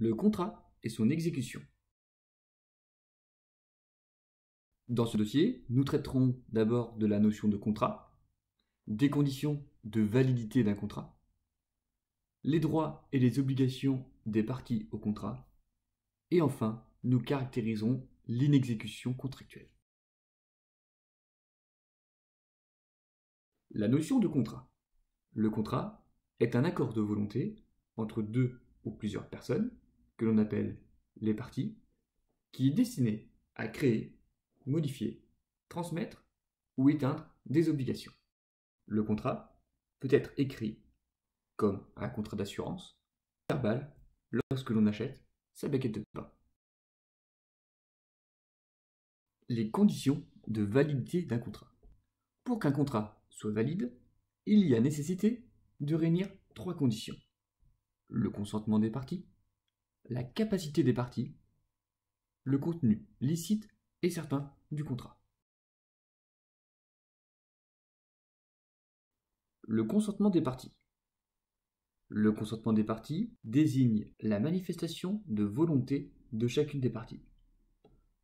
le contrat et son exécution. Dans ce dossier, nous traiterons d'abord de la notion de contrat, des conditions de validité d'un contrat, les droits et les obligations des parties au contrat, et enfin, nous caractériserons l'inexécution contractuelle. La notion de contrat. Le contrat est un accord de volonté entre deux ou plusieurs personnes, que l'on appelle les parties, qui est destiné à créer, modifier, transmettre ou éteindre des obligations. Le contrat peut être écrit comme un contrat d'assurance, verbal lorsque l'on achète sa baguette de pain. Les conditions de validité d'un contrat. Pour qu'un contrat soit valide, il y a nécessité de réunir 3 conditions. Le consentement des parties, la capacité des parties, le contenu licite et certain du contrat. Le consentement des parties. Le consentement des parties désigne la manifestation de volonté de chacune des parties.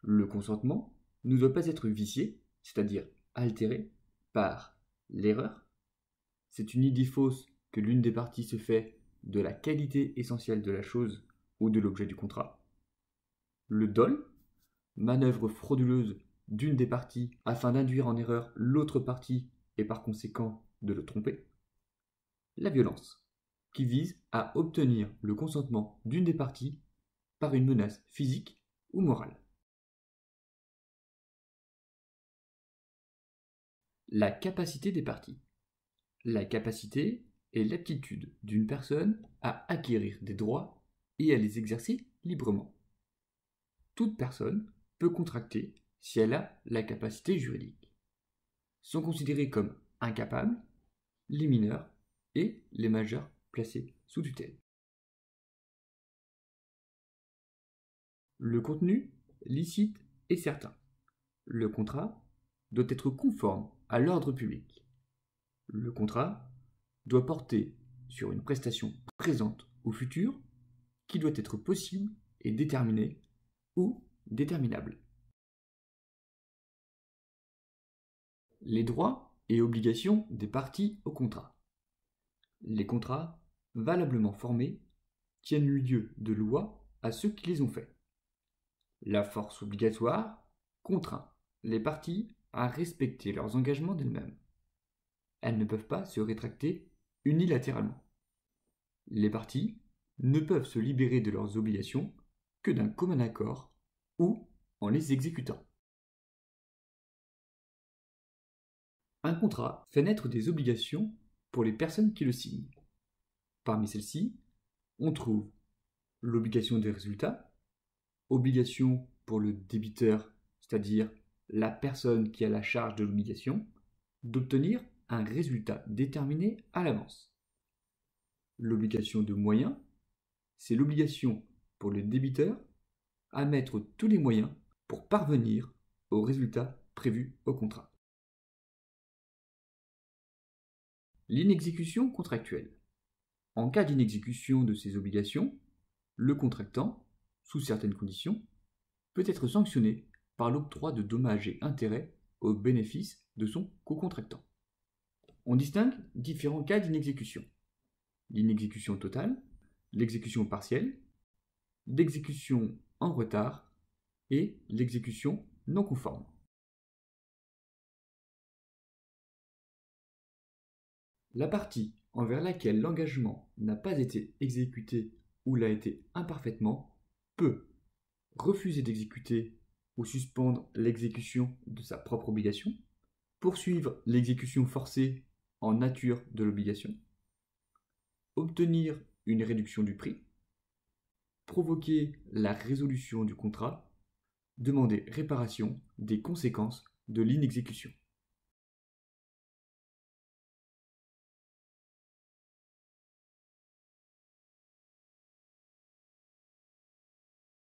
Le consentement ne doit pas être vicié, c'est-à-dire altéré, par l'erreur. C'est une idée fausse que l'une des parties se fait de la qualité essentielle de la chose ou de l'objet du contrat. Le dol, manœuvre frauduleuse d'une des parties afin d'induire en erreur l'autre partie et par conséquent de le tromper. La violence, qui vise à obtenir le consentement d'une des parties par une menace physique ou morale. La capacité des parties. La capacité est l'aptitude d'une personne à acquérir des droits et à les exercer librement. Toute personne peut contracter si elle a la capacité juridique. Sont considérés comme incapables les mineurs et les majeurs placés sous tutelle. Le contenu licite et certain. Le contrat doit être conforme à l'ordre public. Le contrat doit porter sur une prestation présente ou future qui doit être possible et déterminée ou déterminable. Les droits et obligations des parties au contrat. Les contrats valablement formés tiennent lieu de loi à ceux qui les ont faits. La force obligatoire contraint les parties à respecter leurs engagements d'elles-mêmes. Elles ne peuvent pas se rétracter unilatéralement. Les parties ne peuvent se libérer de leurs obligations que d'un commun accord ou en les exécutant. Un contrat fait naître des obligations pour les personnes qui le signent. Parmi celles-ci, on trouve l'obligation des résultats, obligation pour le débiteur, c'est-à-dire la personne qui a la charge de l'obligation, d'obtenir un résultat déterminé à l'avance. L'obligation de moyens, c'est l'obligation pour le débiteur à mettre tous les moyens pour parvenir au résultat prévu au contrat. L'inexécution contractuelle. En cas d'inexécution de ces obligations, le contractant, sous certaines conditions, peut être sanctionné par l'octroi de dommages et intérêts au bénéfice de son co-contractant. On distingue différents cas d'inexécution. L'inexécution totale, l'exécution partielle, l'exécution en retard et l'exécution non conforme. La partie envers laquelle l'engagement n'a pas été exécuté ou l'a été imparfaitement peut refuser d'exécuter ou suspendre l'exécution de sa propre obligation, poursuivre l'exécution forcée en nature de l'obligation, obtenir une réduction du prix, provoquer la résolution du contrat, demander réparation des conséquences de l'inexécution.